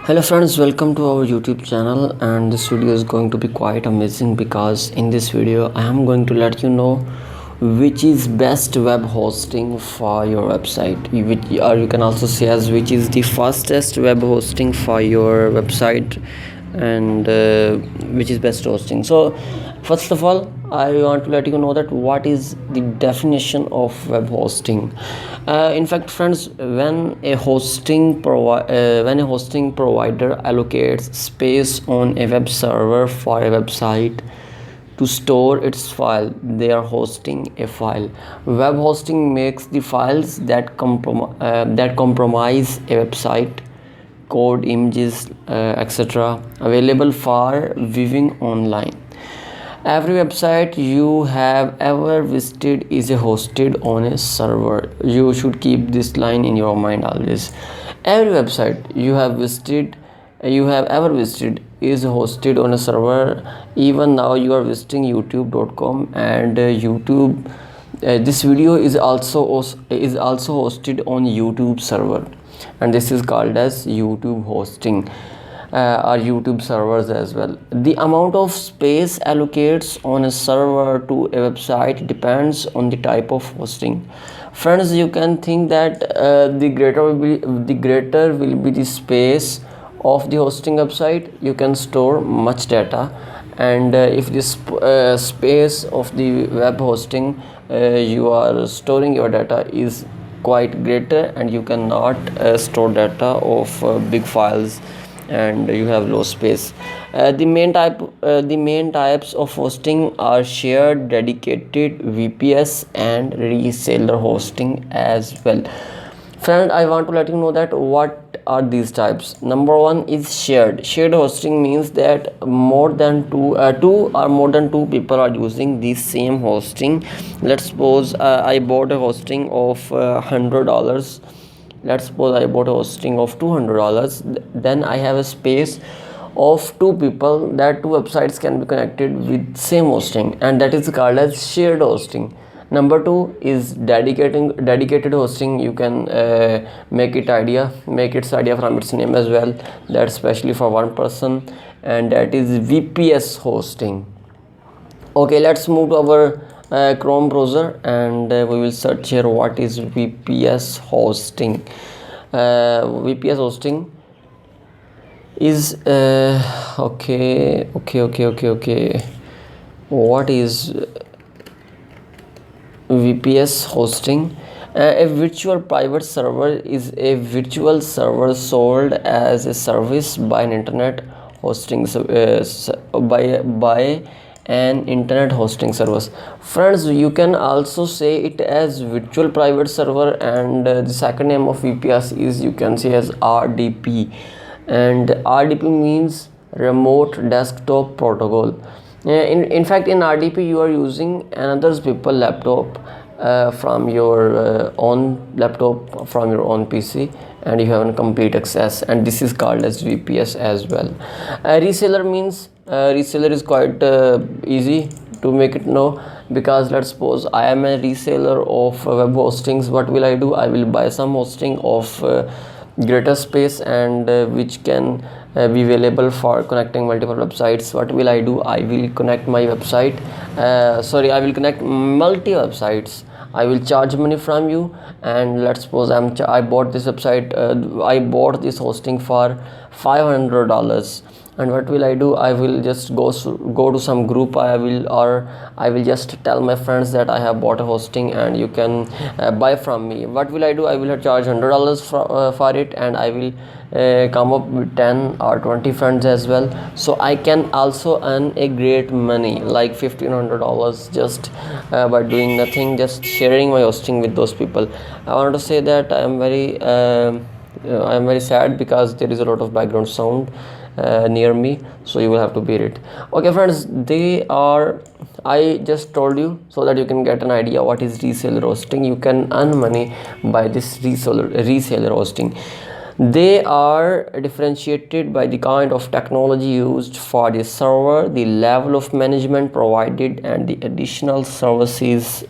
Hello friends, welcome to our YouTube channel, and this video is going to be quite amazing because in this video I am going to let you know which is best web hosting for your website, or you can also say as which is the fastest web hosting for your website, and which is best hosting. So first of all, I want to let you know that what is the definition of web hosting. In fact, friends, when a hosting provider allocates space on a web server for a website to store its file, they are hosting a file. Web hosting makes the files that compromise a website, code, images, etc., available for viewing online. Every website you have ever visited is hosted on a server. You should keep this line in your mind always. Every website you have ever visited is hosted on a server. Even now you are visiting youtube.com, and YouTube this video is also hosted on YouTube server, and this is called as YouTube hosting, or YouTube servers as well. The amount of space allocates on a server to a website depends on the type of hosting. Friends, you can think that the greater will be the space of the hosting website, you can store much data, and if this space of the web hosting you are storing your data is quite greater, and you cannot store data of big files, and you have low space. The main types of hosting are shared, dedicated, VPS, and reseller hosting as well. Friend, I want to let you know that what are these types. Number one is shared hosting. Means that more than two people are using the same hosting. Let's suppose I bought a hosting of $100. Let's suppose I bought a hosting of $200. Then I have a space of two people, that two websites can be connected with same hosting, and that is called as shared hosting. Number two is dedicated hosting. You can make its idea from its name as well, that's especially for one person, and that is VPS hosting. Okay, let's move to our Chrome browser, and we will search here what is VPS hosting. VPS hosting is okay. What is VPS hosting? A virtual private server is a virtual server sold as a service by an internet hosting by an internet hosting service. Friends, you can also say it as virtual private server, and the second name of VPS is, you can say, as RDP, and RDP means remote desktop protocol. In fact, in RDP you are using another people's laptop from your own laptop, from your own PC, and you have a complete access, and this is called as VPS as well. Reseller means reseller is quite easy to make it know, because let's suppose I am a reseller of web hostings. What will I do? I will buy some hosting of greater space, and which can be available for connecting multiple websites. What will I do? I will connect my website, I will connect multi websites. I will charge money from you, and let's suppose I bought this website, I bought this hosting for $500. And what will I do? I will just go to some group. I will just tell my friends that I have bought a hosting, and you can buy from me. What will I do? I will charge $100 for it, and I will come up with 10 or 20 friends as well, so I can also earn a great money like $1,500 just by doing nothing, just sharing my hosting with those people. I want to say that I am very sad because there is a lot of background sound near me, so you will have to bear it. Okay friends, I just told you so that you can get an idea what is reseller hosting. You can earn money by this reseller hosting. They are differentiated by the kind of technology used for the server, the level of management provided, and the additional services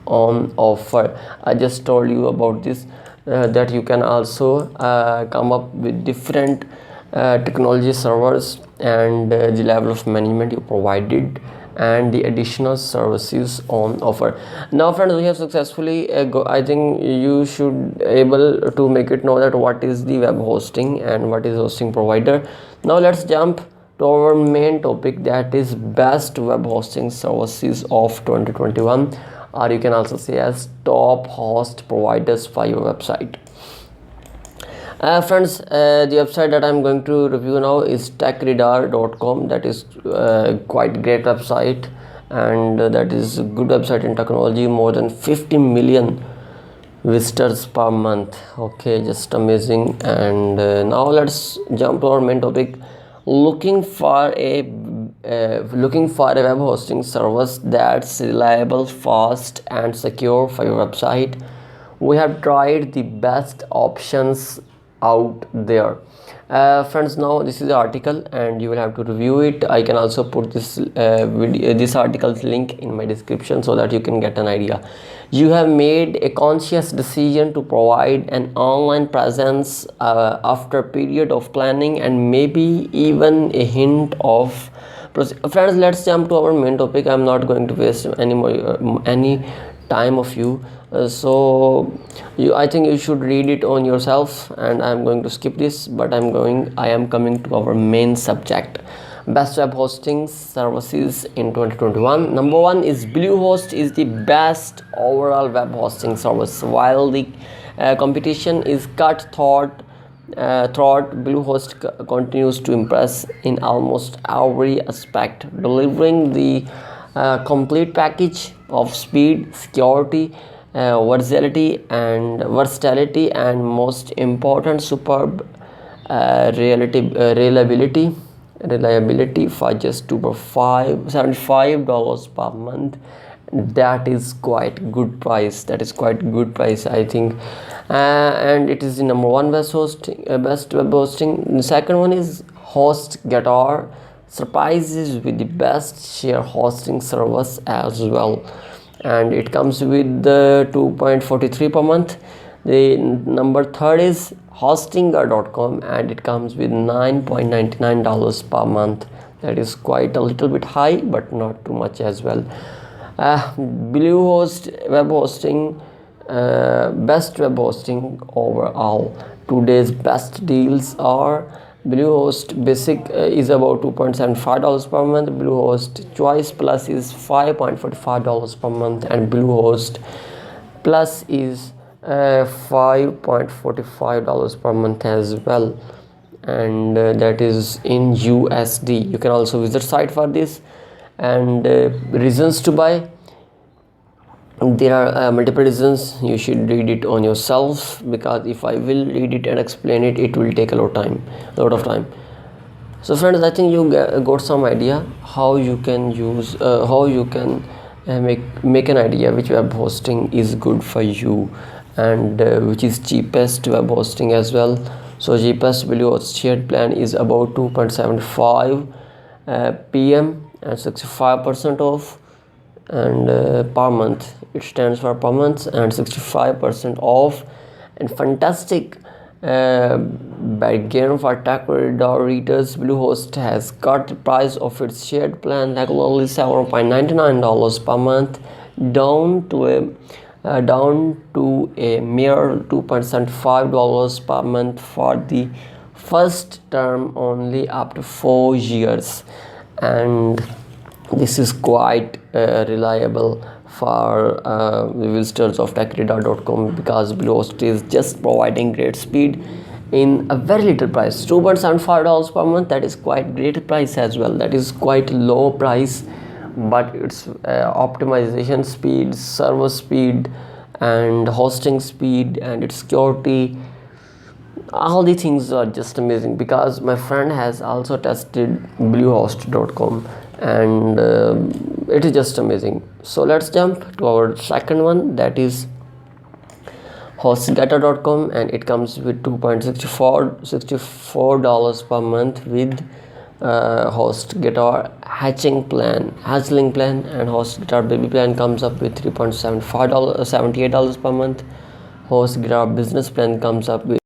on offer. I just told you about this, that you can also come up with different technology servers, and the level of management you provided, and the additional services on offer. Now friends, we have successfully I think you should able to make it know that what is the web hosting and what is hosting provider. Now let's jump to our main topic, that is best web hosting services of 2021, or you can also say as top host providers for your website. Friends, the website that I'm going to review now is techradar.com. That is quite great website, and that is a good website in technology. More than 50 million visitors per month. Okay, just amazing. And now let's jump to our main topic. Looking for a web hosting service that's reliable, fast, and secure for your website. We have tried the best options out there. Friends, now this is the article and you will have to review it. I can also put this this article's link in my description so that you can get an idea. You have made a conscious decision to provide an online presence after a period of planning and maybe even a hint of friends. Let's jump to our main topic. I'm not going to waste any time of you. I think you should read it on yourself, and I'm going to skip this, but I am coming to our main subject, best web hosting services in 2021. Number one is Bluehost is the best overall web hosting service. While the competition is cutthroat, Bluehost continues to impress in almost every aspect, delivering the complete package of speed, security, versatility, and most important, superb reliability for just $75 per month. That is quite good price. I think, and it is the number one best web hosting. The second one is HostGator. Surprises with the best share hosting service as well, and it comes with the 2.43 per month. The number third is Hostinger.com, and it comes with $9.99 per month. That is quite a little bit high, but not too much as well. Bluehost web hosting, best web hosting overall. Today's best deals are Bluehost Basic is about $2.75 per month. Bluehost Choice Plus is $5.45 per month, and Bluehost Plus is $5.45 per month as well, and that is in USD. You can also visit site for this. And reasons to buy, there are multiple reasons. You should read it on yourself, because if I will read it and explain it, it will take a lot of time. So friends, I think you got some idea how you can use make an idea which web hosting is good for you, and which is cheapest web hosting as well. So cheapest Bluehost shared plan is about 2.75 PM and 65% off, and per month. It stands for per month and 65% off, and fantastic bargain for TechRadar readers. Bluehost has cut the price of its shared plan, regularly $7.99 per month, down to a mere $2.75 per month for the first term only, up to 4 years. And this is quite reliable for visitors of techradar.com, because Bluehost is just providing great speed in a very little price, $2.75 per month. That is quite great price as well. That is quite low price, but it's optimization speed, server speed, and hosting speed, and its security, all the things are just amazing, because my friend has also tested Bluehost.com, and it is just amazing. So let's jump to our second one, that is HostGator.com, and it comes with $2.64 per month with HostGator hatchling plan, and HostGator baby plan comes up with $3.78 per month. HostGator business plan comes up with